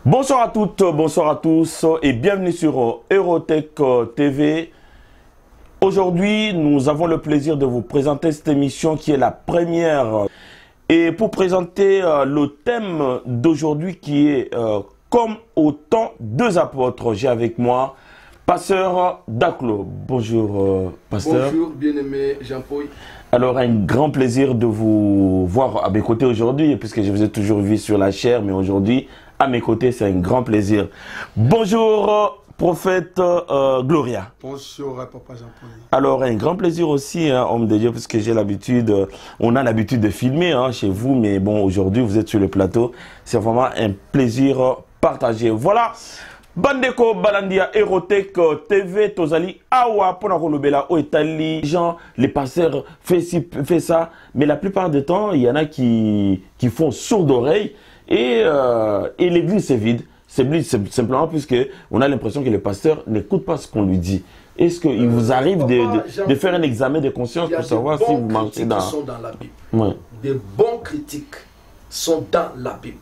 Bonsoir à toutes, bonsoir à tous et bienvenue sur Eurotech TV. Aujourd'hui, nous avons le plaisir de vous présenter cette émission qui est la première. Et pour présenter le thème d'aujourd'hui qui est comme au temps deux apôtres, j'ai avec moi Pasteur Daclo. Bonjour Pasteur. Bonjour bien-aimé Jean-Paul. Alors un grand plaisir de vous voir à mes côtés aujourd'hui, puisque je vous ai toujours vu sur la chair, mais aujourd'hui à mes côtés c'est un grand plaisir. Bonjour prophète Gloria. Bonjour Papa Jean-Paul. Alors un grand plaisir aussi, hein, homme de Dieu, parce que j'ai l'habitude, on a l'habitude de filmer hein, chez vous, mais bon aujourd'hui vous êtes sur le plateau, c'est vraiment un plaisir partagé. Voilà. Bandeko Balandia Eurotech TV Tozali Awa pour la au Italie, gens, les passeurs fait ça, mais la plupart du temps il y en a qui font sourd d'oreille et l'église est vide. C'est simplement puisque on a l'impression que le pasteur n'écoute pas ce qu'on lui dit. Est-ce qu'il vous arrive de faire un examen de conscience pour savoir si vous marchez dans... sont dans la Bible. Ouais. Des bons critiques sont dans la Bible.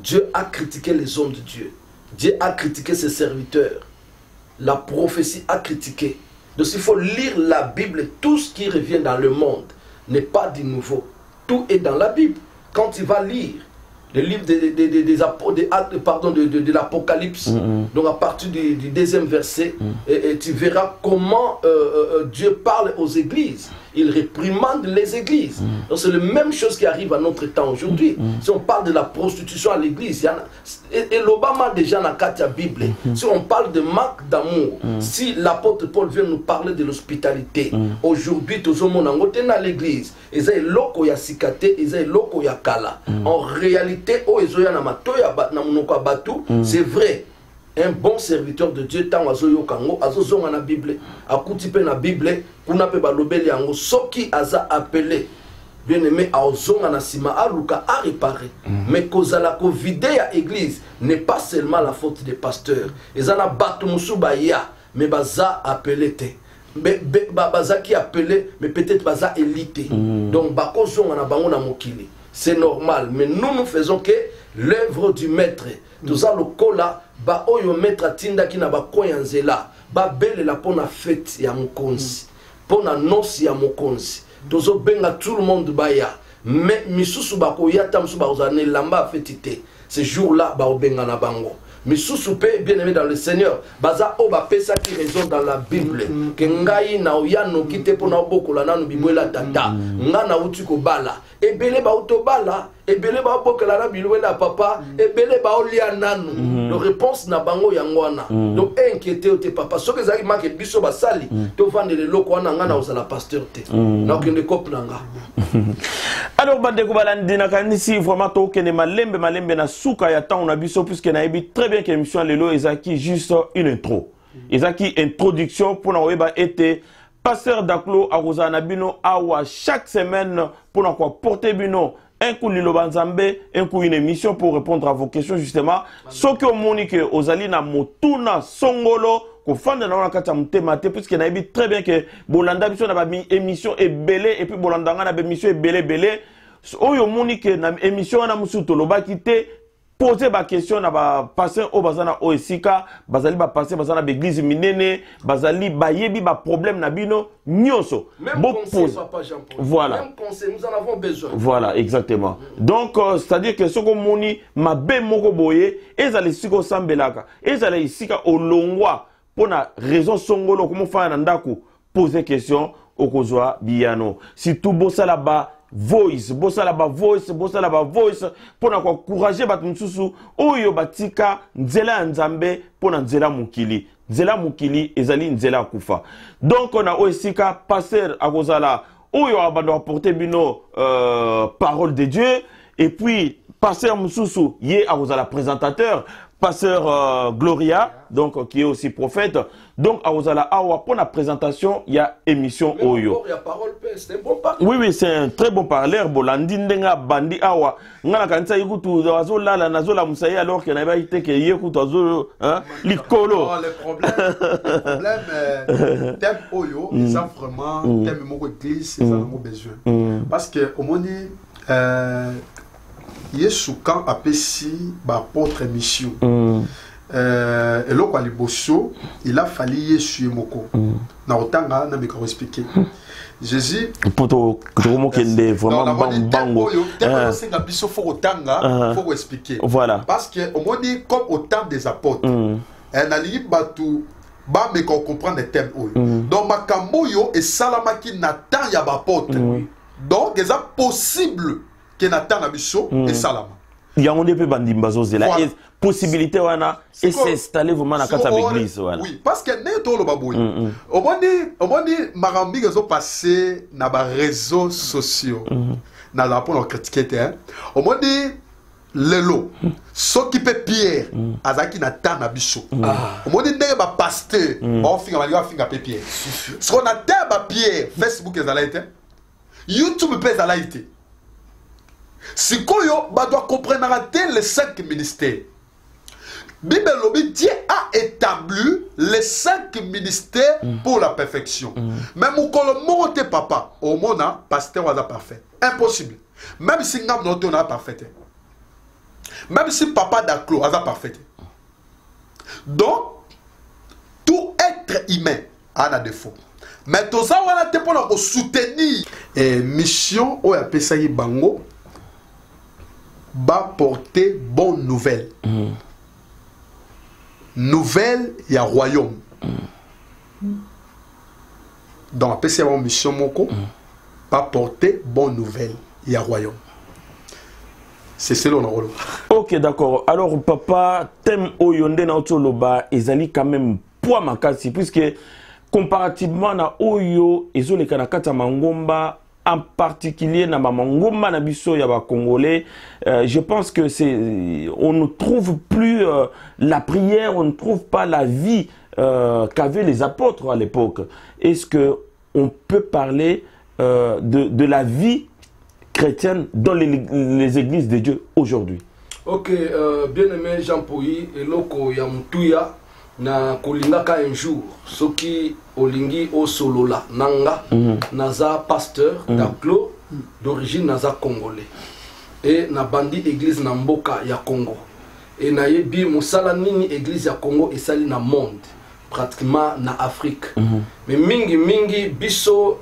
Dieu a critiqué les hommes de Dieu. Dieu a critiqué ses serviteurs. La prophétie a critiqué. Donc il faut lire la Bible. Tout ce qui revient dans le monde n'est pas du nouveau. Tout est dans la Bible. Quand tu vas lire le livre de l'Apocalypse, donc à partir du deuxième verset, et tu verras comment Dieu parle aux églises. Il réprimande les églises. Donc c'est la même chose qui arrive à notre temps aujourd'hui. Si on parle de la prostitution à l'église, et l'Obama déjà n'a qu'à la Bible. Si on parle de manque d'amour, si l'apôtre Paul vient nous parler de l'hospitalité, aujourd'hui tout le monde est dans l'église. Et ça est loko ya sikate, et ça est loko ya kala. En réalité, c'est vrai. Un bon serviteur de Dieu, tant azoyo kango, azozonga na Bible, akutipe na Bible, kuna pe balobeli yango, soki aza appelé, bien aimé, azonga na sima, aluka a réparé. Mais kozala ko vide ya église n'est pas seulement la faute des pasteurs. Ezana batu musuba ya, mais baza appelé te. Baza qui appelé, mais peut-être baza élité. Donc bako zonga na bango na mokili. C'est normal, mais nous faisons que l'œuvre du maître, tout ça le kola, ba oyo maître tinda ki na ba koyanzela, ba belle la pona fête ya mokonzi, pona noce ya mokonzi. Tozo benga tout le monde baya, mais misusu ba koyata msusu ba ozane lamba fêtité. Ce jour-là ba obenga na bango. Misusu pe bien aimé dans le Seigneur, baza o ba pesa qui raison dans la Bible. Que ngai na oyano kite pona obokola nanu bibwela tata, nga na uti ko bala. Ebele ba autobala, ebele ba obokola na bilwela papa, ebele ba olia nanu. La réponse na bango yangwana. Donc inquiété o te papa, so que zaki manque biso basali, to vendre le loko wana nga na osala pasteur te. Na okende kop nanga. Alors bandeko balandina kanisi vraiment to kene malembe na suka ya temps on a biso puisque na ebi très bien que l'émission lelo ezaki juste une intro. Ezaki introduction pour na weba été Pasteur Daclo Arozana Bino Awa chaque semaine pour nous porter Bino un coup Lilo Banzambe, un coup une émission pour répondre à vos questions justement. Ce que Monique Ozalina Motuna Songolo, qu'on fait dans la carte thématique, puisqu'il a dit très bien que Bolanda Biso n'a pas mis émission et belé, et puis Bolanda n'a pas émission et belé. Oyo Monique na émission na musuto loba kité. Poser ma question na ba passer au bazana o esika bazali ba passer bazana l'église minene bazali ba yebi ba problème na bino nyonso même conseil papa Jean-Paul. Voilà, même conseil nous en avons besoin. Voilà exactement. Donc c'est-à-dire que soko moni mabe moko boye ezali siko sambelaka ezali isika olongwa pona raison songolo comment faire na ndako poser question okozwa biano si tout bossa là-bas voice, bossa la voice, pour encourager Batumsusu, oyo batika, nzela nzambe, pour nzela mukili. Nzela mukili, ezali nzela kufa. Donc on a aussi pasteur Agozala, oyo abando apporter bino parole de Dieu, et puis pasteur Mususu, yé Agozala présentateur, pasteur Gloria, donc qui est aussi prophète. Donc à Ozala Awa pour la présentation, il y a émission Oyo. Il y a parole, c'est un bon parleur. Oui, c'est un très bon parleur. Bolandindenga bandi Awa. Ngana kanisa yikutu azola la nazola musaye alors qu'il n'avait été que yekutu azolo hein likolo. Le problème thème Oyo, c'est vraiment thème mon église, c'est vraiment besoin. Parce que au moment Yesu quand apesi ba apôtre mission. Et là quoi liboso, il a fallu Yesu moko. Na otanga na micro expliquer. Jésus pour to kende vraiment bango. Faut expliquer. Voilà. Parce que au moins dit comme au temps des apôtres. Elle a li batu ba me comprendre les thèmes. Donc makambo yo et salamaki natan ya ba apôtre. Donc c'est possible que natan na biso et salama. Il y a un peu bandimbazo zela et possibilité wana et s'installer vraiment dans la église voilà. Oui, parce que né to lo baboy. Au moins dit marambi que ont passé na ba réseaux sociaux. Na la pour critiquer hein. Au moins dit lelo s'occuper Pierre azaki na tan na biso. Au moins dit ba pasteur on finga Pierre. Ce qu'on a ba Pierre Facebook ezalaite. YouTube peut ezalaite. Si Koyo doit comprendre les 5 ministères. Bible Dieu a établi les 5 ministères pour la perfection. Même au monte papa, au monde pasteur was parfait. Impossible. Même si ngam noto na parfait. Même si papa d'Aclo was parfait. Donc tout être humain a un défaut. Mais tout ça on a été pour soutenir mission au apesa bango. Va porter bonne nouvelle. Nouvelle, il y a royaume. Dans la PC mission moko, va porter bonne nouvelle, il y a royaume. C'est ce qu'on a. Ok, d'accord. Alors, papa, thème oyonde na otoloba, ezali quand même poids makasi, puisque comparativement à Oyo, ezole kanakata mangomba, en particulier dans Mangoma Nabiso Yaba Congolais, je pense que on ne trouve plus la prière, on ne trouve pas la vie qu'avaient les apôtres à l'époque. Est-ce que on peut parler de la vie chrétienne dans les églises de Dieu aujourd'hui? Ok, bien-aimé Jean-Pouy, et loko Yamutouya, na kolingaka un jour soki olingi o solola nanga naza pasteur d'Aclo d'origine naza congolais et na bandi église na mboka ya Congo et na yebi musala nini église ya Congo esali na monde pratiquement na Afrique mais mingi biso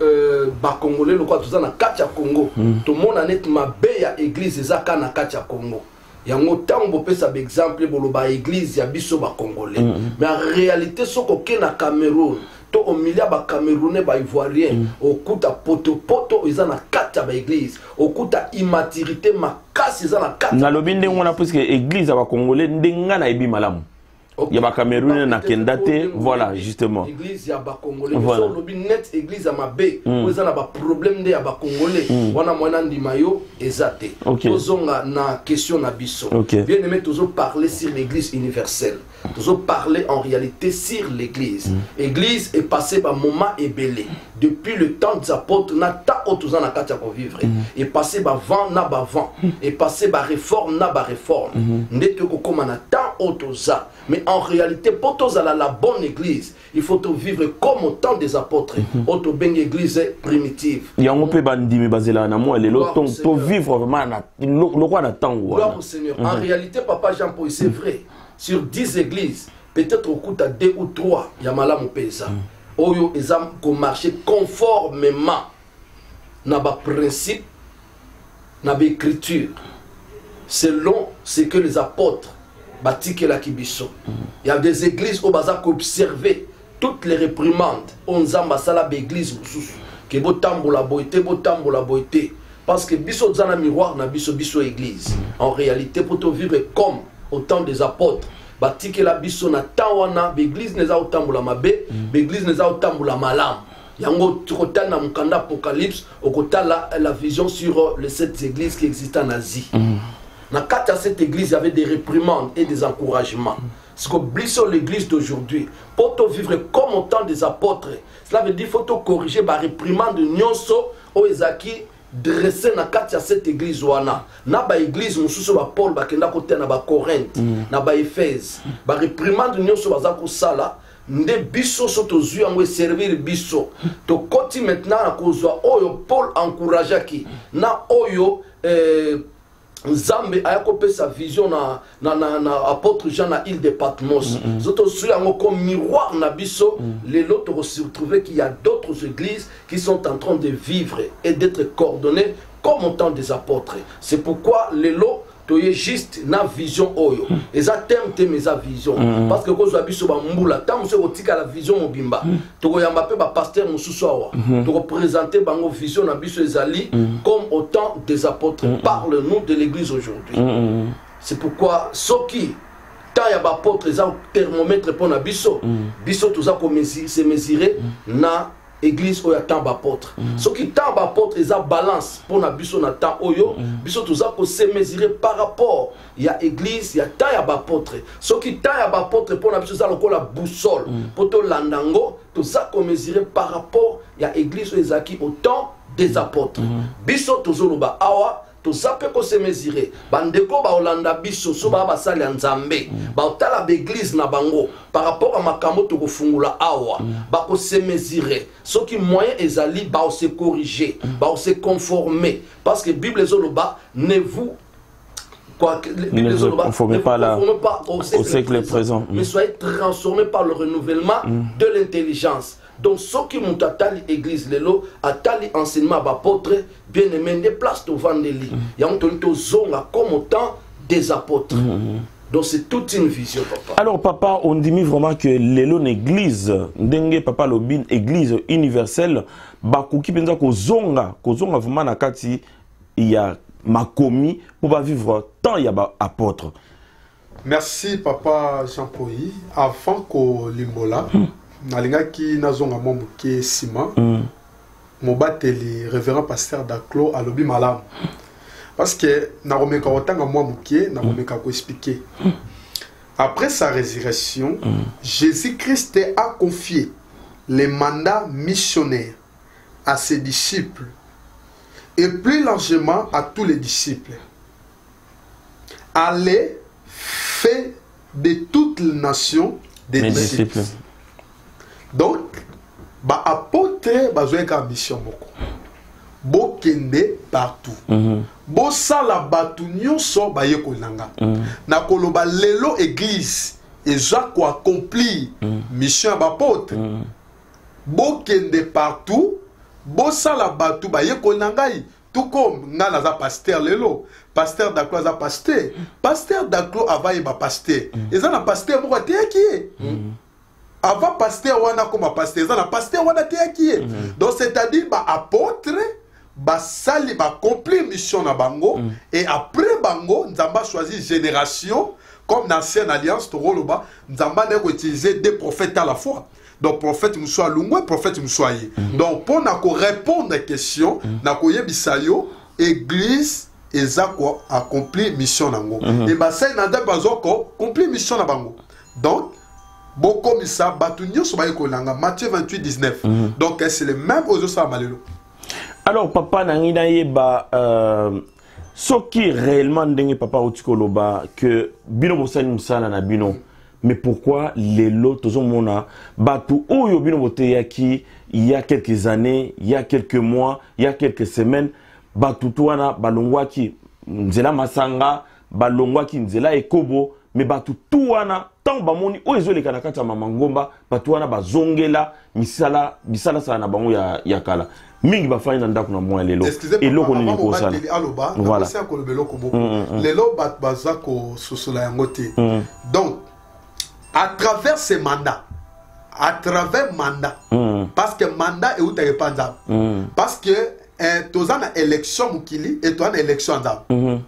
ba congolais lokwa tuza na kati ya Congo to mona net mabe ya église ezaka na kati ya Congo. Yango tango pesa exemple boloba église ya biso ba congolais mais en réalité soko ke na Cameroun to au milieu ba camerounais ba ivoirien okuta poto eza na kati ba église okuta immaturité makasi eza na kati na lobinde ngona parce que église ba congolais ndenga na ebi malamu. Il y a des Camerounais qui ont daté, voilà, justement. L'église, il y a des Congolais. Voilà. Net église à Mabé, où il y a des problèmes de Congolais. On a moins de maillot, exacté. Tous ont na question na biso. Bien aimé, tous ont parlé sur l'église universelle. Tous ont parlé en réalité sur l'église. L'église est passée par moment ébélé. Depuis le temps des apôtres, na ta tous en a katia pour vivre. Et passé par vent, na ba vent. Et passé par réforme, na ba réforme. Ndeke kokoma na ta otoza. Mais en réalité, pour tous à la bonne église, il faut vivre comme au temps des apôtres. Auto ben église primitive. Il y a un peu bandi mais basé là, moi les lots pour vivre vraiment le roi n'attend. Gloire au Seigneur. En réalité, papa Jean-Paul, c'est vrai. Sur 10 églises, peut-être au coup de 2 ou 3, il y a malam au paysan. Oyo exam qu'on marcher conformément na ba principe, na ba écriture, selon ce que les apôtres bâtissent la kibiso. Il y a des églises où baza observer toutes les réprimandes. On zamba sala ba église mususu que botambo la boité. Parce que biso zana miroir na biso église. En réalité, pour te vivre comme au temps des apôtres. Batike la biso na tawana l'église neza otambola mabe l'église neza otambola malam yango tukotana mukanda apocalypse okotala la vision sur les 7 églises qui existent en Asie. Na kati cette église il y avait des réprimandes et des encouragements. Ce que biso l'église d'aujourd'hui pour te vivre comme au temps des apôtres, cela veut dire faut te corriger ba réprimande nyonso o ezaki dressé na kati ya cette église wana na ba église mususu ba Paul ba kenda kote na ba Corinthe na ba Éphèse ba réprimande nyonso baza ko sala nde biso soto zui yango servir biso to koti maintenant na kozwa oyo Paul encourageaki na oyo Nzambe a coupé sa vision na apôtre Jean na île de Patmos. Zoto suyango comme miroir na biso, les lots se retrouver qu'il y a d'autres églises qui sont en train de vivre et d'être coordonnées comme au temps des apôtres. C'est pourquoi les lots toye juste na vision oyo. Et ça terme te mes vision parce que quand biso ba mbula tant se otika la vision mobimba. To yamba pe ba pasteur mususu awa. To représenter bango vision na biso ezali comme au temps des apôtres. Parle-nous de l'église aujourd'hui. C'est pourquoi soki tant ya ba apôtres za thermomètre pour na biso. Biso toza ko se mesurer na église oyo tant apôtre. Ce qui tant apôtre ils a balance pour na biso na temps oyo, biso toza ko se mesurer par rapport il y a église, il y a tant ya apôtre. Ce qui tant ya apôtre pour na biso ça la boussole. Pour to landango, toza ko mesurer par rapport il y a église ezaki au temps des apôtres. Biso tozo ba awa to sape ko se mesurer bandeko ba olanda biso so ba basali nzambe ba otala l'église na bango par rapport à makambo to ko fungula awa ba ko se mesurer ce qui moyen ezali ba se corriger ba se conformer parce que Bible zoloba ne vous ne vous conformez pas au siècle présent, mais soyez transformés par le renouvellement de l'intelligence. Donc, ceux qui m'ont attali l'église, attali enseignement d'apôtres, bien aimé, des places de Vandeli. Il y a un zonga comme au temps des apôtres. Donc, c'est toute une vision, papa. Alors, papa, on dit vraiment que l'élo église, dengue papa lobin, église universelle, bakuki penza ko zonga vraiment nakati, il y a makomi pour vivre tant il y a apôtres. Merci, papa Jean-Paul. Avant que l'imbola, nalingaki nazonga momuke sima mobateli révérend pasteur Daclo à lobi malam parce que naromeka otanga momuke naromeka ko expliquer après sa résurrection Jésus-Christ a confié les mandats missionnaires à ses disciples et plus largement à tous les disciples. Allez, fait de toutes les nations des disciples. Donc, ba apôtre bazoeka mission moko. Bo kende partout. Bo sala batu nyonso ba yekolanga. Na koloba lelo église eza ko accomplir mission ba apôtre. Bo kende partout, bo sala batu ba yekolanga. Tout comme nga naza pasteur lelo, pasteur Daclo aza pasteur. Pasteur Daclo avaye ba pasteur. Eza na pasteur moko te ki. Avant pasteur wana comme pasteur, ça na pasteur wana te qui. Donc c'est-à-dire ba apôtre, ba sali ba accomplir mission na bango et après bango nzamba choisi génération comme dans l'ancienne alliance toroba nzamba n'a utilisé des prophètes à la fois. Donc prophète Moussa Lungwe, prophète Moussa Ye. Donc pour na ko répondre à question, na ko yebisayo église ezako accomplir mission nango. Et ba sai na da bazoko accomplir mission na bango. Donc beaucoup ça batunyo so baye kolanga Matthieu 28 19. Donc c'est le même aux autres malelo. Alors papa nangina yeba ce qui réellement ndenge papa otikoloba que bino bosani musala na bino. Mais pourquoi les lots tozomona batu oyo bino boteyaki il y a quelques années, il y a quelques mois, il y a quelques semaines batu tuana balongwaki nzela masanga balongwaki nzela ekobo mais batu tuana tant bamoni oyo le kana kata mama ngomba batu wana bazongela misala sana na bango ya kala mingi bafani na ndako na mwa lelo eloko nini ko sala voilà c'est ko lobelo ko boko lelo bat bazako sosola yango te. Donc à travers ces mandats, à travers mandat, parce que mandat est où tu pas parce que tu as une élection mukili et tu as une élection d'âme.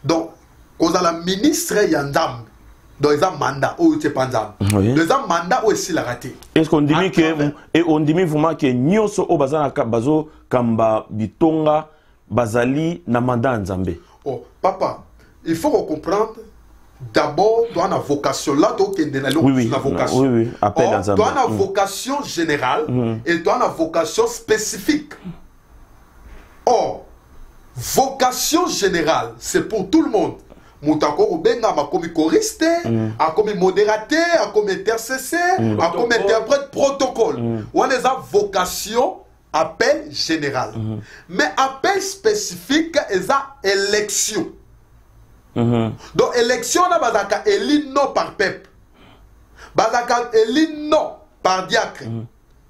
Donc, quand la ministre yandam, donc ils ont mandat où tu pas d'âme. Ils ont mandat où est-ce la raté. Est-ce qu'on dit que et on dit vraiment que nyoso au bazana bazo kamba bitonga bazali na mandat nzambe. Oh papa, il faut comprendre. D'abord, tu as une vocation. Là, tu as une vocation. Oui. Tu as une vocation générale et tu as une vocation spécifique. Or, vocation générale, c'est pour tout le monde. Moutako Benga a commis choriste, a commis modérateur, a commis intercesseur, a commis interprète protocole. On a une vocation, appel général. Mais appel spécifique, est une élection. Donc élection na bazaka éli non par peuple. Bazaka éli non par diacre.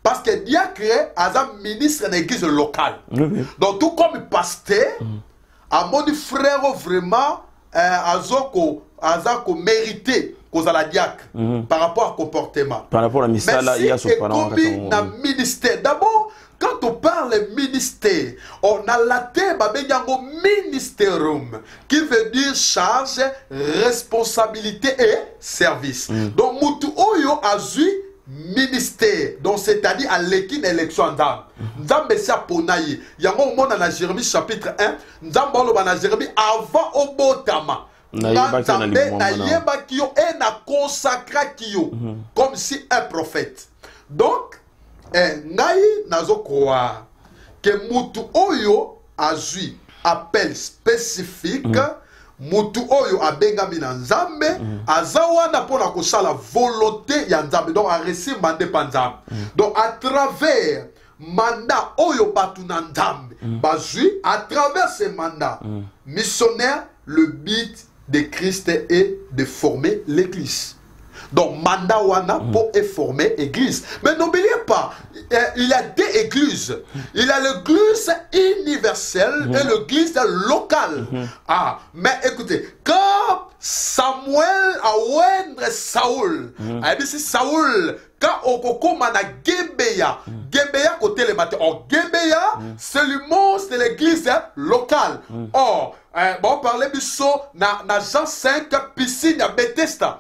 Parce que diacre a un ministre de l'église locale. Donc tout comme pasteur, à mon frère vraiment azoko mérité cause à la diacre par rapport au comportement. Par rapport à ministère là, il y a ce ministère. D'abord, quand on parle ministère, on a la terre ministerium qui veut dire charge, responsabilité et service. Donc mutu oyo azui ministère, donc c'est-à-dire à l'équipe élection d'âme. Nzambe sa ponaye. Yango mona na Jérémie chapitre 1, Nzambe na Jérémie avant obotama. Nzambe na yeba kiyo et na consacra kiyo comme si un prophète. Donc ngai nazo croire que mutu oyo azui appel spécifique mutu oyo abengami na nzambe azawana pona kosala volonté ya nzambe, donc a reçu mandat pa nzambe. Donc à travers mandat oyo batu na nzambe bazui, à travers ces mandats missionnaires, le but de Christ est de former l'église. Donc mandat wana pour former l'église. Mais n'oubliez pas, il y a deux églises. Il y a l'église universelle et l'église locale. Ah, mais écoutez, quand Samuel a oindre Saoul, a dit si Saoul, quand on commence à Gebéa, Gebéa côté le matin, Gebéa, c'est le monstre de l'église locale. Or, bon, parler biso na Jean 5, piscine à Bethesda.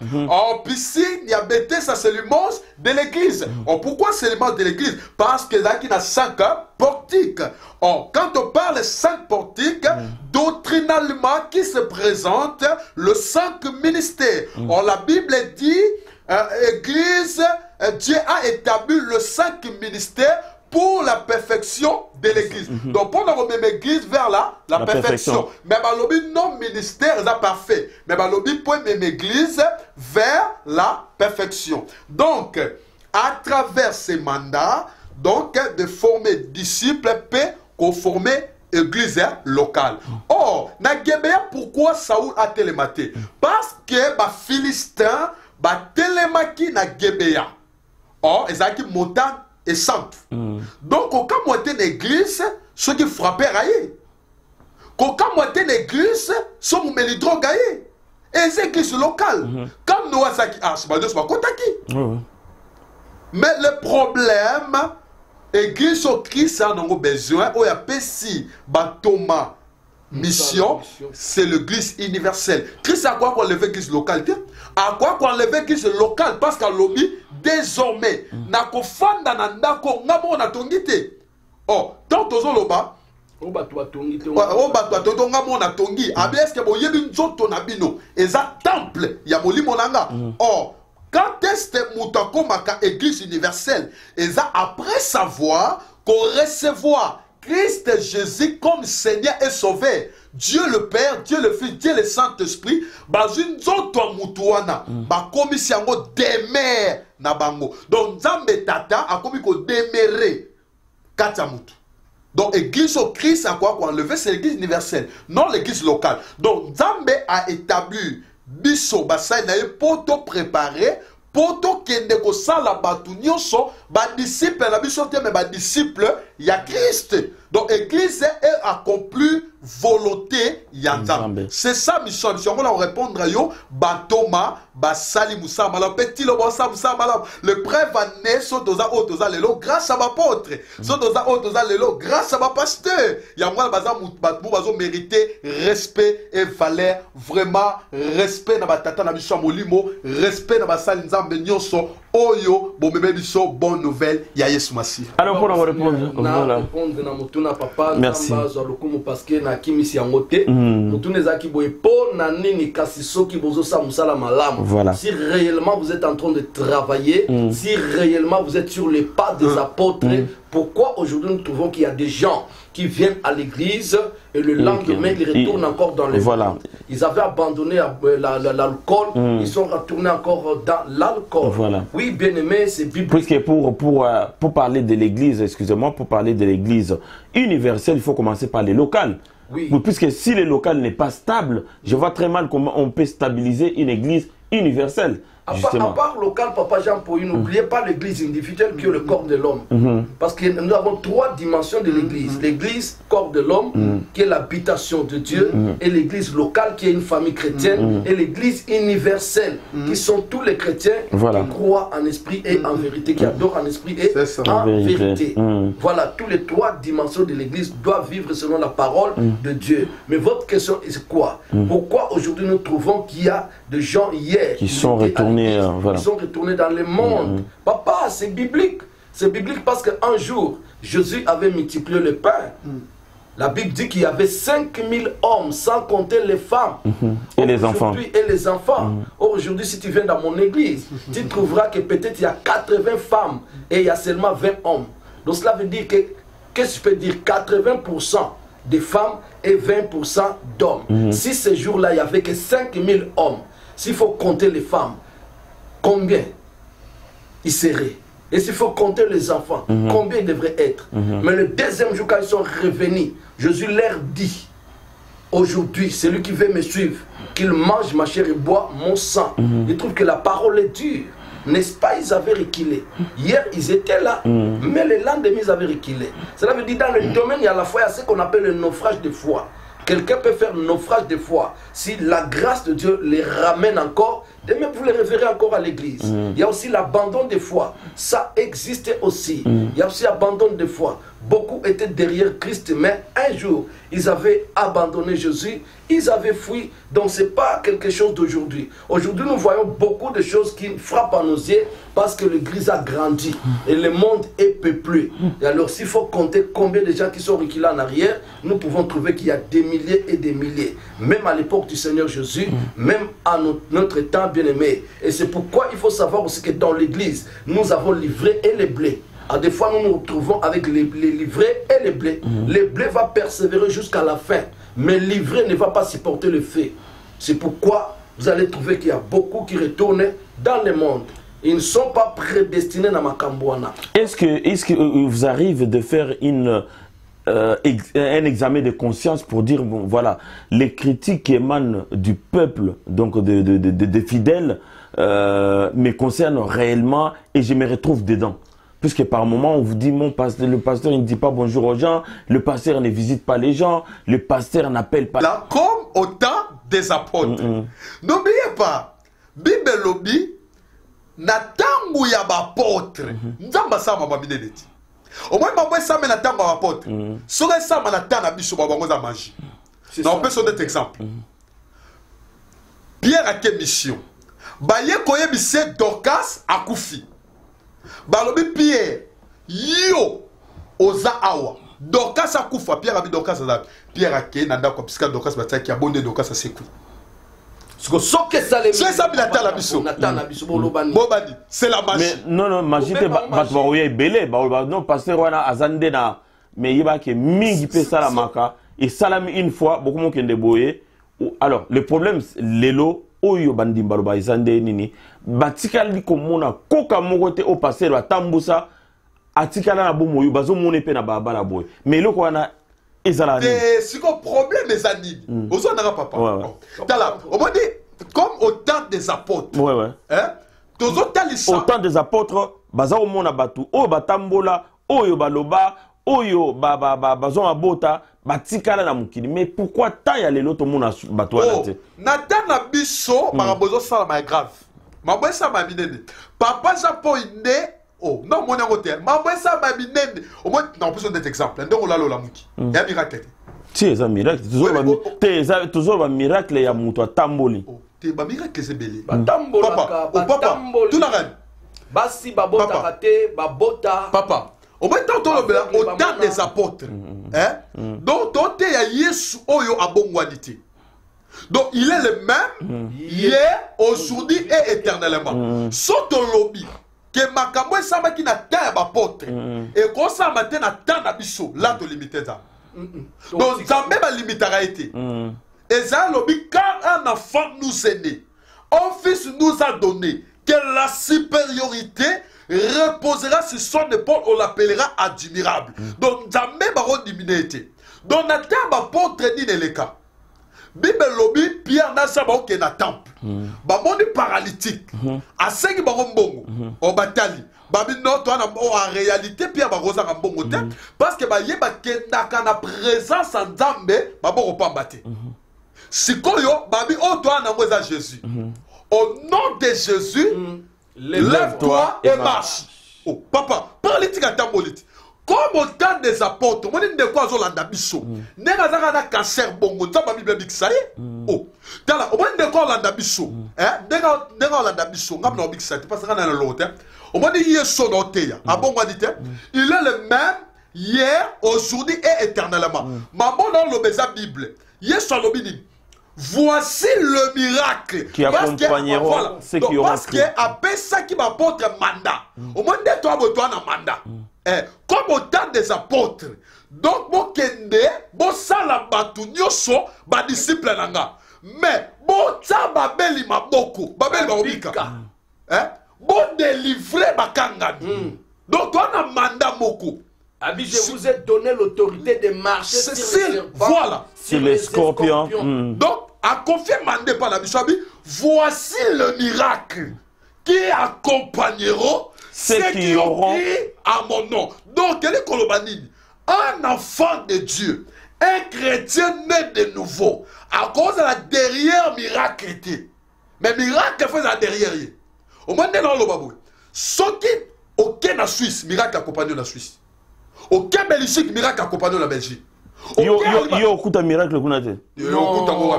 Piscine à Bethesda, c'est le monstre de l'église. Pourquoi c'est le monstre de l'église? Parce que là, il y a 5 portiques. Quand on parle de 5 portiques, doctrinalement, qui se présente le 5 ministères. La Bible dit, Église, Dieu a établi le 5 ministères pour la perfection de l'église. Donc, pour nous remettre l'église vers la perfection. Mais balobi non ministère est parfait. Mais balobi pour mettre l'église vers la perfection. Donc, à travers ces mandats, donc, de former disciples peut former église locale. Or, na Gebéa, pourquoi Saoul a télématé? Parce que les Philistins ba télémaki na Gebéa. Or, ils ont montagne et centre. Donc, quand on était une église, ceux qui frappaient raillé. Quand on était une église, ceux qui melidro gaillé. Et c'est église locale. Comme nous, c'est pas Kotaki. Mais le problème, l'église au Christ a besoin, où il y a Pessi, Thomas, mission, c'est l'église universelle. Christ a quoi qu'on lève l'église locale? À quoi qu'on lève l'église locale? Parce qu'à l'objet, désormais, na kofanda na ndako ngamo na tongite. Tant aux loba, ngamo na tongi. Est-ce que boyebi nzoto na bino? Eza temple ya molimo nanga. Quand est-ce que mutakomaka église universelle? Eza après savoir qu'on recevoir Christ Jésus comme Seigneur et Sauveur, Dieu le Père, Dieu le Fils, Dieu le Saint-Esprit, bazune zoto mutuana, ba commission demeure na bango. Donc Nzambe tata a commis ko demeurer katamutu. Donc église au Christ a quoi enlever, c'est l'église universelle, non l'église locale. Donc Nzambe a établi biso basai na poto préparé poto kende ko sala batu nyonso ba disciple na biso te mais ba disciple ya Christ. Donc l'église est accomplie volonté ya Nzambe. C'est ça mission. On va répondre à yo ba Thomas ba sali musa mala petit lo ba musa mala le prêtre va naître so doza o doza lelo grâce à ma apôtre. So doza o doza lelo grâce à ma pasteur. Ya moi baza bazo mériter respect et valeur, vraiment respect na batata na mission molimo, respect na basali Nzambe nyonso oyo bo bébé biso bonne nouvelle ya Yesu Masi. Alors pour nous répondre voilà. Na papa merci parce que na kimisi yangote mutune zaki boye po na nini kasi soki bozo sa musala malamu. Voilà. Si réellement vous êtes en train de travailler, si réellement vous êtes sur les pas des apôtres, pourquoi aujourd'hui nous trouvons qu'il y a des gens qui viennent à l'église et le lendemain ils retournent encore dans le voilà. Ils avaient abandonné l'alcool, ils sont retournés encore dans l'alcool. Voilà. Oui, bien aimé, c'est biblique. Puisque pour parler de l'église, excusez-moi, pour parler de l'église universelle, il faut commencer par les locales. Oui. Puisque si le local n'est pas stable, je vois très mal comment on peut stabiliser une église universelle. À part local, Papa Jean Paul, n'oubliez pas l'église individuelle qui est le corps de l'homme. Parce que nous avons 3 dimensions de l'église. L'église, corps de l'homme, qui est l'habitation de Dieu, et l'église locale, qui est une famille chrétienne, et l'église universelle, qui sont tous les chrétiens qui croient en esprit et en vérité, qui adorent en esprit et en vérité. Voilà, tous les 3 dimensions de l'église doivent vivre selon la parole de Dieu. Mais votre question est quoi? Pourquoi aujourd'hui nous trouvons qu'il y a des gens hier qui sont retournés, ils sont retournés dans le monde? Papa, c'est biblique. C'est biblique parce qu'un jour, Jésus avait multiplié le pain. La Bible dit qu'il y avait 5000 hommes, sans compter les femmes. Et les enfants. Et les enfants. Or, aujourd'hui, si tu viens dans mon église, tu trouveras que peut-être il y a 80 femmes et il y a seulement 20 hommes. Donc cela veut dire que, qu'est-ce que je peux dire, 80% des femmes et 20% d'hommes. Si ce jour-là, il n'y avait que 5000 hommes, s'il faut compter les femmes, combien ils seraient? Et s'il faut compter les enfants, combien ils devraient être? Mais le deuxième jour, quand ils sont revenus, Jésus leur dit, aujourd'hui, celui qui veut me suivre, qu'il mange ma chair et boit mon sang. Il trouve que la parole est dure. N'est-ce pas, ils avaient reculé. Hier, ils étaient là, mais le lendemain, ils avaient reculé. Cela veut dire dans le domaine, il y a la foi, il y a ce qu'on appelle le naufrage de foi. Quelqu'un peut faire naufrage de foi. Si la grâce de Dieu les ramène encore, demain vous les reverrez encore à l'église. Il y a aussi l'abandon de foi. Ça existe aussi. Il y a aussi l'abandon de foi. Beaucoup étaient derrière Christ, mais un jour, ils avaient abandonné Jésus, ils avaient fui. Donc ce n'est pas quelque chose d'aujourd'hui. Aujourd'hui, nous voyons beaucoup de choses qui frappent à nos yeux parce que l'Église a grandi et le monde est peuplé. Et alors, s'il faut compter combien de gens qui sont reculés en arrière, nous pouvons trouver qu'il y a des milliers et des milliers. Même à l'époque du Seigneur Jésus, même à notre temps bien-aimé. Et c'est pourquoi il faut savoir aussi que dans l'Église, nous avons livré et les blés. À des fois, nous nous retrouvons avec les livrets et les blés. Les blés va persévérer jusqu'à la fin, mais l'ivraie ne va pas supporter le feu. C'est pourquoi vous allez trouver qu'il y a beaucoup qui retournent dans le monde. Ils ne sont pas prédestinés à Makambouana. Est-ce que vous arrivez de faire un examen de conscience pour dire, bon, voilà, les critiques qui émanent du peuple, donc des fidèles, me concernent réellement et je me retrouve dedans? Puisque par moment, on vous dit, le pasteur il ne dit pas bonjour aux gens, le pasteur ne visite pas les gens, le pasteur n'appelle pas... Là, comme au temps des apôtres. N'oubliez pas, Bible lobby, natangu ya bapôtre. Nzamba sama babineleti. Au moins, baboué sama natangu ya bapôtre. Sore sama natangu ya biso babango za magie. On peut sonner cet exemple. Pierre a quelle mission? Baye koye bise Dorcas akufi. Balobi Pierre, yo, oza awa. Dorcas a koufa, Pierre a dit Dorcas a Pierre a ké, nanda kwa pisika Dorcas bata qui a bondé Dorcas a sekou. C'est la magie. Non, magie, non, pasteur wana azande na, mais il va que mingi pe salamaka, et salami une fois, beaucoup moins qu'un déboyé. Alors, le problème, l'élo, oyo bandimbalo ba izande nini batikali komona koka mokote au passer wa tambusa atikala na bomo yo bazo mone pe na babala boy mais loko wana ezala ni c'est quoi problème les années ozo na papa tala on va dire comme au temps des apôtres hein tozo talisa au temps des apôtres bazo mona batu o batambola oyo baloba oyo bazo abota batikala na mukili. Mais pourquoi ta ya lelo to mona bato wana te natan na biso marabozo sala ma grave maboy sa ma binene papa Jean-Paul inde oh non mon côté maboy sa ma binene au moins non plus cet exemple ndongo la lola muki ya miracle si eza miracle toujours ba miracle ya muto atamboli te ba miracle c'est belé batambola papa tout la reine basi babota kate babota papa au moins tant au temps des apôtres hein donc tant ya Yesu oyo abongwanité. Donc il est le même hier, aujourd'hui et éternellement. Soto lobby que makambo sama ki na ta ba apôtre et ko sa matin na ta na biso là to limité ça. Donc ça même limitera été. Et ça lobby quand un enfant nous est né, un fils nous a donné que la supériorité reposera sur son épaule, on l'appellera admirable. Donc ça même ba diminué. donc na temps apôtre nini eleka Bible lobi Pierre na sa ba oke na temple ba moni paralytique asengi bango mbongo o batali babi noto na en réalité Pierre ba roza nga mbongo te parce que ba yeba kendaka na présence en Nzambe ba boko pamba te sikoyo babi o to na ngoza Jésus au nom de Jésus lève-toi et marche. Oh papa paralytique à tambolite comme au temps des apôtres, on dit de quoi Zolanda Bisso. N'est-ce pas cancer bongo, ça va Bible bixaye. Oh, tala, on dit de quoi Zolanda Bisso. N'est-ce pas Zolanda Bisso, on a bixaye parce qu'on a l'autre. On dit hier son oteya. Ah bon, on dit il est le même hier, aujourd'hui et éternellement. Maman dans le Bible. Hier son lobini. Voici le miracle qui accompagneront ceux qui auront parce que après ça qui m'apporte mandat. Au moins de toi, tu as un mandat. Comme au temps des apôtres. Donc, mon kende, bon sala batu nyoso, ba disciple nanga. Mais, bon ta babeli maboko, babeli maobika. Bon délivrer bakangani. Donc, tu as un mandat moko. Abi, je vous ai donné l'autorité de marcher sur les scorpions. Donc, à confirmer par la Bichabi, voici le miracle qui accompagneront ceux qui auront à mon nom. Donc, quel est Kolobanini? Un enfant de Dieu, un chrétien né de nouveau, à cause de la derrière miracle était. Mais miracle fait la derrière. Au moment de l'Obabou, ce qui aucun en Suisse, miracle accompagné la Suisse. Aucun Belgique, miracle accompagné la Belgique. Yo kuta miracle kuna te. Yo kuta mo.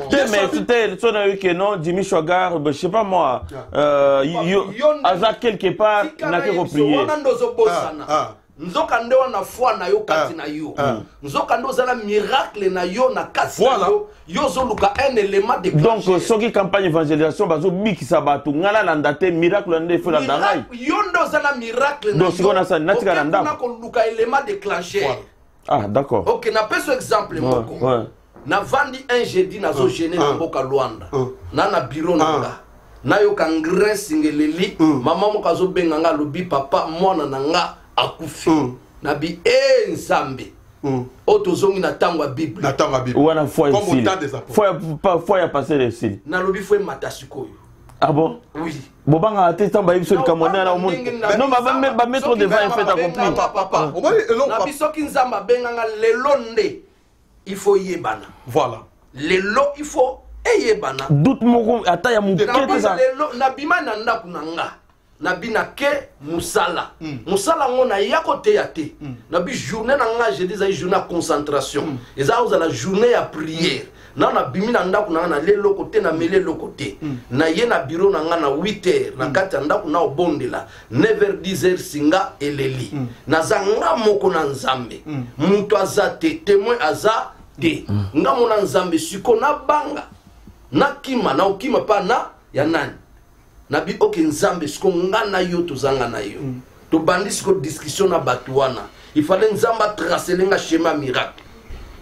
Mais c'était son eu que non Jimmy Schwagar, je sais pas moi. Yo aza quelque part na ke ko prier. Nzoka nde wana foi na yo kati na yo. Nzoka ndo zala miracle na yo na kati na yo. Yo zoluka un élément de donc soki campagne évangélisation bazo bikisa batu ngala landa te miracle nde fe landa ngai. Yo ndo zala miracle na yo. Donc sikona sa natika landa. Na ko luka élément déclencheur. Ah d'accord. OK, na peso exemple moko. Na vandi un jeudi na zo gêner na mboka Luanda. Na bureau nanga. Na yo kangre singeleli mama moko zo benga nga lobi papa mwana nanga akufi. Na bi nzambe. Otozongi na tango Bible. Na tango Bible. Wana foi ici. Foi ya passer ici. Na lobi foi matasikoyo. Ah bon? Oui. Bobanga atesta ba ibso likamona na monde. Non ba mettre devant un fait accompli. Papa. Na biso kinzamba benganga lelonde. Il faut yebana. Voilà. Lelo il faut yebana. Doute moko ata ya mukete za. Na bima na ndaku nanga. Na bina ke musala. Musala ngona yako te ya te. Na bi journée nanga je dis journée à concentration. Eza la journée à prière. Na bimi na ndaku na lelo côté na mele lo côté. Na ye na bureau na nga na 8h na kati ndaku na obondela 9h 10h singa eleli. Na zanga moko na nzambe. Mutu azate témoin aza te. Nga mona nzambe siko na banga. Na kima na okima pa na ya nani. Na bi oke nzambe siko nga na yo tozanga na yo. To bandi siko discussion na batuana. Il fallait nzamba tracer lenga schéma miracle.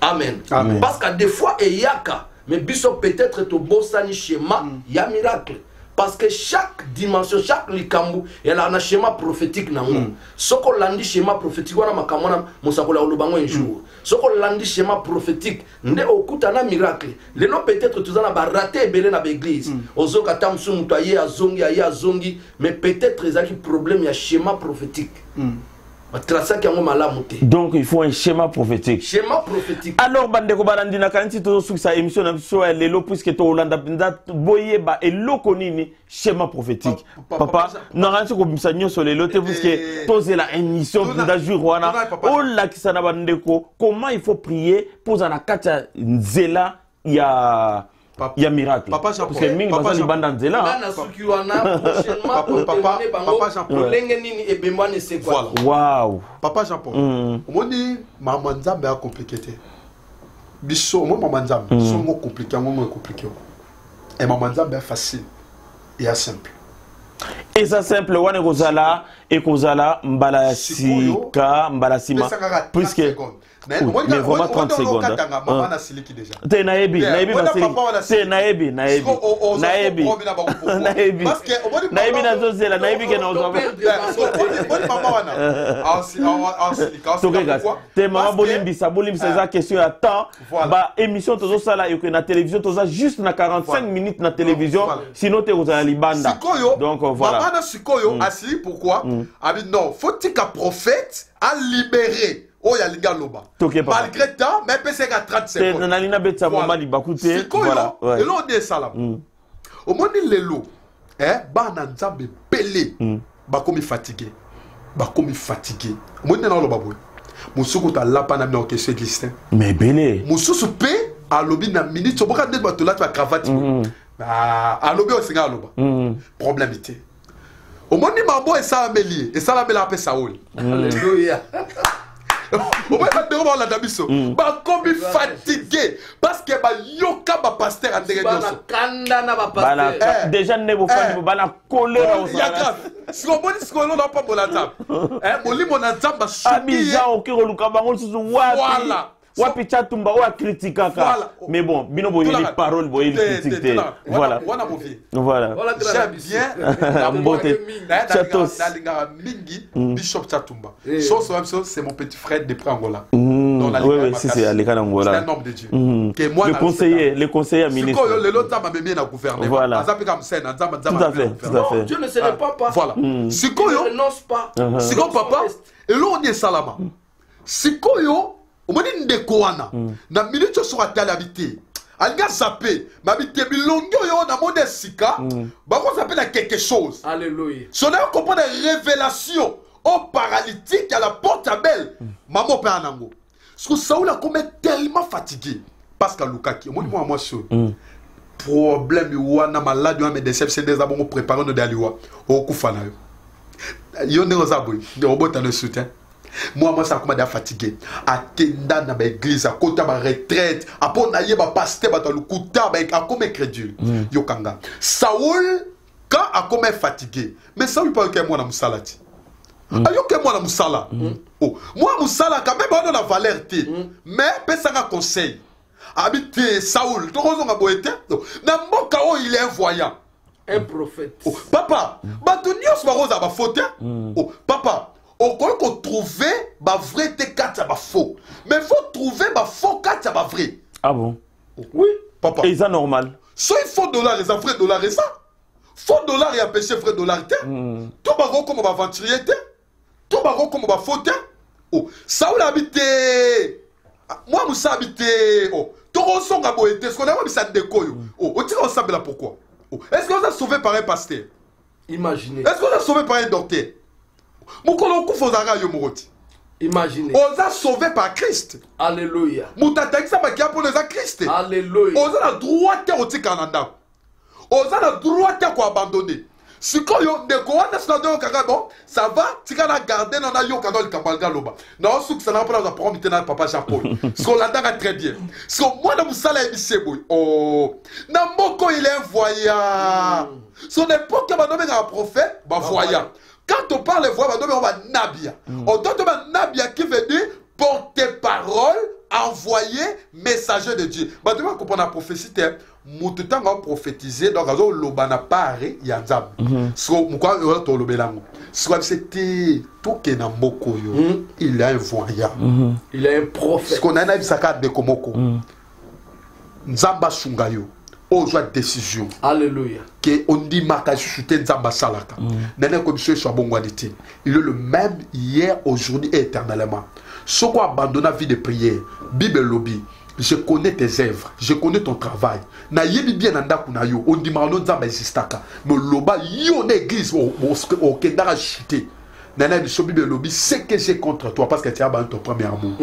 Amen. Amen. Parce que des fois, il y a mais biso peut-être to bossani schéma, il y a miracle. Parce que chaque dimension, chaque likambu, il y a un schéma prophétique na ngo. Soko landi schéma prophétique wana makamona musakola olubango un jour. Soko landi schéma prophétique, nde okuta na miracle. Lelo peut-être tuzana ba raté belé na l'église. Ozoka tamsu mutaye azongi, mais peut-être il y a un problème, il y a schéma prophétique. Donc il faut un schéma prophétique. Schéma prophétique. Alors bandeko balandina kanti to sur sa émission na biso ya lelo puisque to Olanda binda boyeba eloko nini schéma prophétique. Papa na ranti ko bimsa nyoso lelo te puisque to c'est la émission binda jour wana o la kisana bandeko comment il faut prier pour na kata nzela ya il y a miracle. Papa Jean-Paul. Parce que mingi baza libanda nzela. Wow. Papa Jean-Paul. Omoni maman nzambe a compliqué. Biso moi maman nzambe sont compliqué, moi compliqué. Et maman nzambe est facile et simple. Et ça simple wana kozala et kozala mbala sika mbala sima puisque mais vraiment 30 secondes. T'es naebi naebi na zozela naebi ke na ozwa te mama bolimbisa eza question ya temps ba émission tozo sala yo na télévision toza juste na 45 minutes na télévision sinon te ozala libanda donc voilà mama sikoyo asili pourquoi abi non faut-il qu'un prophète a libéré oh ya linga loba malgré temps mais peut c'est à 30 secondes na lina betsa mama libakute voilà et là on est salam au monde lelo bana nzambe belé bakomi fatigué au monde na loba boy musuku ta lapa na mi question Christin mais belé mususu pe alobi na minute boka net batola ta cravate alobi o singa aloba problème était au monde mambo et ça ameli et ça la bela pe Saoul alléluia au moins ça devant la dabiso ba comme fatigué parce que ba yoka ba pasteur en derrière nous kanda na ba pasteur déjà ne bo fani ba na colère au ça si on dit ce qu'on n'a pas pour la table moli mon nzamba abija okiro luka bango susu wapi voilà wapi chatumba wa critikaka mais bon bino boye les paroles boye les critiquer voilà voilà j'aime bien mbote chatos na mingi bishop chatumba c'est mon petit frère de Prangola oui c'est Aleka Angola c'est un homme de Dieu que moi le conseiller ministre siko le lota ma bébé na gouvernement voilà azapi comme ça na nzamba tout à fait Dieu ne se répand pas voilà siko yo renonce pas siko papa et là on est salama siko yo omoni ndeko wana na minute sur atali habité alga sapé mabité bilongo yo na monde sika bako sapé na quelque chose alléluia son a comprendre révélation au paralytique à la porte à belle maman pe anango parce que Saoul a comme tellement fatigué parce que Lukaki omoni moi sur problème wana malade wana me déception des abongo préparer no daliwa o kufa na yo ne ozaboy de robota le soutien moi ça comme fatigué attendant dans l'église à côté ma retraite après on aille ba pasteur ba le kuta ba a comme incrédule yokanga Saoul quand a comme fatigué mais Saoul pas que moi na musalati ayo que moi na musala oh moi musala quand même on a valeur té mais pesa un conseil habiter Saoul to kozonga boete na mboka o il est un voyant un prophète oh papa batunios ba rosa ba faute oh papa on peut trouver ba vrai te quatre ba faux mais faut trouver ba faux quatre ba vrai ah bon oui papa et ça normal so il faut dollar et ça vrai dollar et ça faux dollar et a péché vrai dollar te tout ba comme ba aventurier te tout ba comme ba faux te oh ça ou habité moi musa habité oh to songa boete ce qu'on a bisa déco oh on tire ensemble là pourquoi oh est-ce qu'on a sauvé par un pasteur imaginez est-ce qu'on a sauvé par un docteur Mukolo kufozara yo moroti. Imaginez. On a sauvé par Christ. Alléluia. Mutata kisa bakia pour les Christ. Alléluia. On a la droit de oti Canada. On a la droit de quoi abandonner. Si quand yo de quoi na snado kagabo, ça va, tika na garder na yo kanol kabalga loba. Na osu que ça n'a pas la prendre maintenant papa Jean-Paul. Ce qu'on l'entend très bien. Ce que moi na musala ebiseboy. Oh, na moko il est un voyant. Son époque ba nommé un prophète, ba voyant. Quand on parle de voix, on va Nabia. On donne Nabia qui veut dire porte-parole, envoyé, messager de Dieu. On va comprendre la prophétie. Moututan va prophétiser, donc l'obana pare yanzam. So mukwa to lobelango. So c'était tout que na moko yo. Il a un voyant. Il a un prophète. Ce qu'on a na saka de komoko. Nzamba sungayo. Ozoa décision. Alléluia. Que on dit marquage chuté nzamba salaka. Nana comme ce soit bon qualité. Il est le même hier, aujourd'hui et éternellement. Ce qu'on abandonne la vie de prière, Bible lobby. Je connais tes œuvres, je connais ton travail. Na yebi bien nanda kuna yo. On dit marno nzamba existaka. Mais loba yo l'église au kendara chuté. Nana biso Bible lobby, c'est que j'ai contre toi parce que tu as abandonné ton premier amour.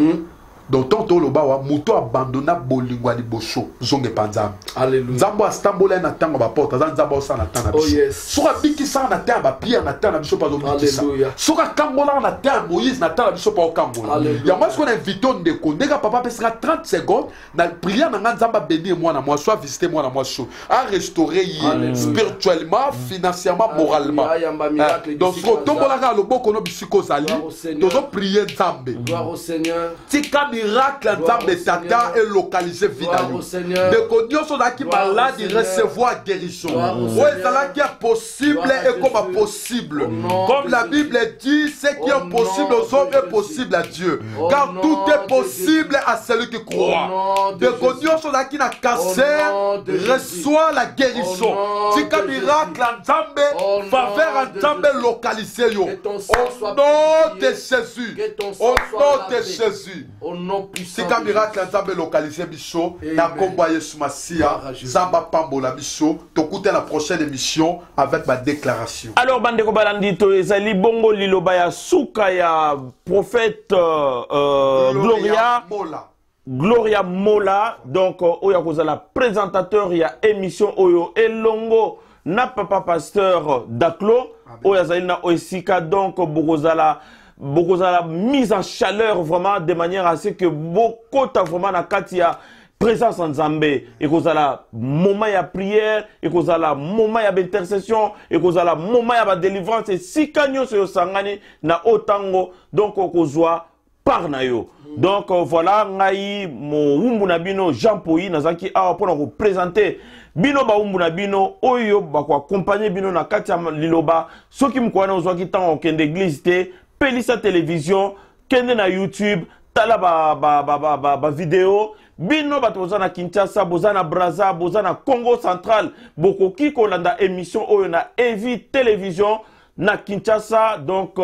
Donc tonto lobawa muto abandonna bolingwa liboso zonge panzam. Alléluia. Nzambo astambola na tanga ba porta nzambo sa na tanga biso. Oh yes. Soka biki sa na tanga ba pierre na tanga biso pa zo bikisa. Alléluia. Soka kambola na tanga Moïse na tanga biso pa o kambola. Alléluia. Ya moi ce qu'on invite ndeko ndeka papa pesera 30 secondes na prière na nzamba bénir moi na moi soit visiter moi na moi chaud à restaurer spirituellement, financièrement, moralement. Donc ce tombola ka loboko no bisiko zali. Dozo prier nzambe. Gloire au Seigneur. Tika miracle nzambe tata et localisé vidéo de conditions sont qui malade recevoir guérison ouais ça là qui est possible et comme possible comme la Bible dit ce qui est possible aux hommes est possible à Dieu car tout est possible à celui qui croit de conditions sont qui n'a cancer reçoit la guérison si comme miracle nzambe faveur nzambe localisé yo au nom de Jésus au nom de Jésus si comme miracle nzambe localisé biso na komba Yesu Masia zamba pambola biso tokute la prochaine émission avec ma déclaration. Alors bandeko balandi to ezali bongo liloba ya suka ya prophète Gloria Mola donc oya kozala présentateur ya émission oyo elongo na papa pasteur Daklo oya zali na oesika donc bokozala mise en chaleur vraiment de manière à ce que beaucoup vraiment na katia présence en Zambé et kozala moment ya prière et kozala moment ya intercession et kozala moment ya délivrance et si kanyo so sangani na otango donc kozwa par na yo donc voilà ngai mo umbu na bino Jean Pouyi nazaki awa pona ko présenter bino ba umbu na bino oyo ba ko accompagner bino na kati ya liloba soki mkwana ozwaki tango kende église te pelisa télévision kende na YouTube tala ba vidéo bino bato boza na Kinshasa boza na Brazza boza na Congo central bokoki kolanda émission oyo na Evi télévision na Kinshasa donc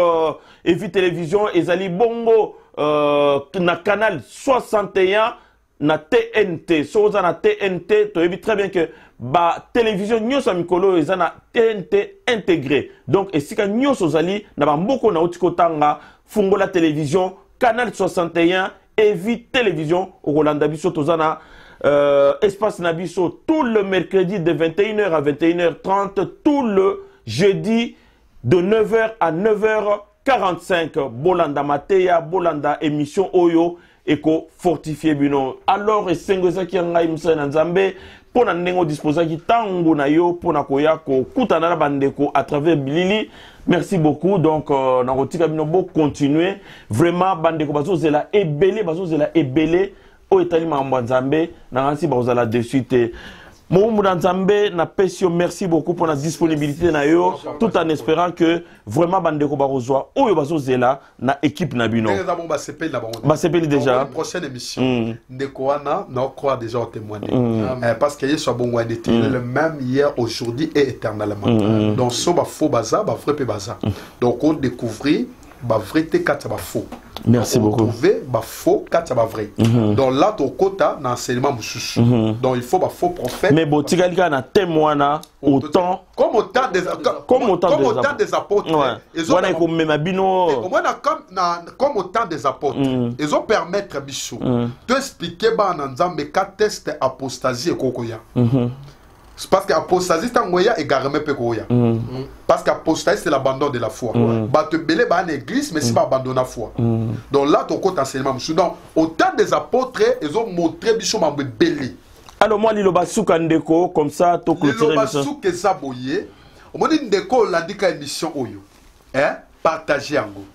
Evi télévision ezali bongo na canal 61 na TNT so boza na TNT to ebi très bien que ba télévision nyonso mikolo eza na TNT intégré donc esika nyonso zali na ba mboko na utikotanga fungola télévision canal 61 Evi télévision au Rolanda Bisso Tozana espace Nabiso tout le mercredi de 21h à 21h30 tout le jeudi de 9h à 9h45 Bolanda Mateya Bolanda émission Oyo Eko fortifié bino alors et sengoza ki ngai msana nzambe pona ndengo disposa ki tango na yo pona koya ko kutana na bandeko à travers Bilili. Merci beaucoup donc na rotika bino bo continuer vraiment bandeko bazozela ebele o etali mambo nzambe na ngansi bazala de suite Moumou Nzambe na pesio merci beaucoup pour la disponibilité na yo tout en espérant que vraiment bandeko barozwa oyo bazozela na équipe na bino ba sepeli déjà la prochaine émission ndeko wana na croire déjà au témoigner parce que yeso bongo était le même hier aujourd'hui et éternellement donc so ba faux baza ba vrai pe baza donc on découvrir ba vrai te kata ba faux. Merci beaucoup. Ba faux kata ba vrai. Donc là ton quota na enseignement mususu. Donc il faut ba faux prophète. Mais bon tigalika na témoina autant comme autant des apôtres. Ils ont comme autant des apôtres. Ils ont permettre biso de expliquer ba na nzambe ka test apostasie kokoya. Parce qu'apostasie c'est un moyen égaré pekoya. Parce qu'apostasie c'est l'abandon de la foi. Bah te belé bah en église mais si pas abandonner la foi. Donc là ton compte enseignement. Donc autant des apôtres ils ont montré bichon mambe belé. Alors moi liloba souka ndeko comme ça to clôturer l'émission. Liloba souka zaboye. On dit ndeko landika émission oyo. Hein? Partager ango.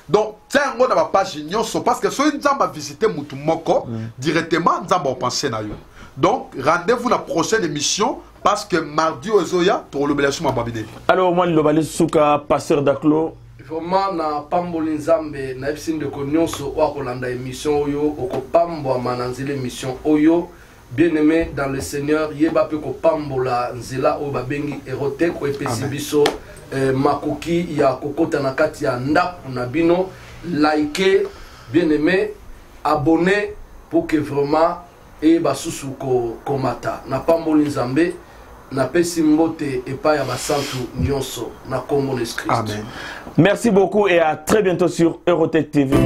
Donc tiens on a ma page nyonso parce que so nzamba visiter mutu moko directement nzamba penser na yo. Donc rendez-vous la prochaine émission parce que mardi au Zoya pour l'obligation à Babine. Alors moi le souka pasteur Daklo. Vraiment na pamboli nzambe na epsin de konyoso wa kolanda émission oyo okopambo mananzile émission oyo bien-aimé dans le Seigneur yeba pe ko pambola nzela o babengi erote ko epesi biso makoki ya kokota na kati ya ndaku na bino like bien-aimé abonné pour que vraiment et basusu komata na pamboli nzambe na pesi mbote epa ya basantu nyonso na kombo de Christ. Amen. Merci beaucoup et à très bientôt sur Eurotech TV.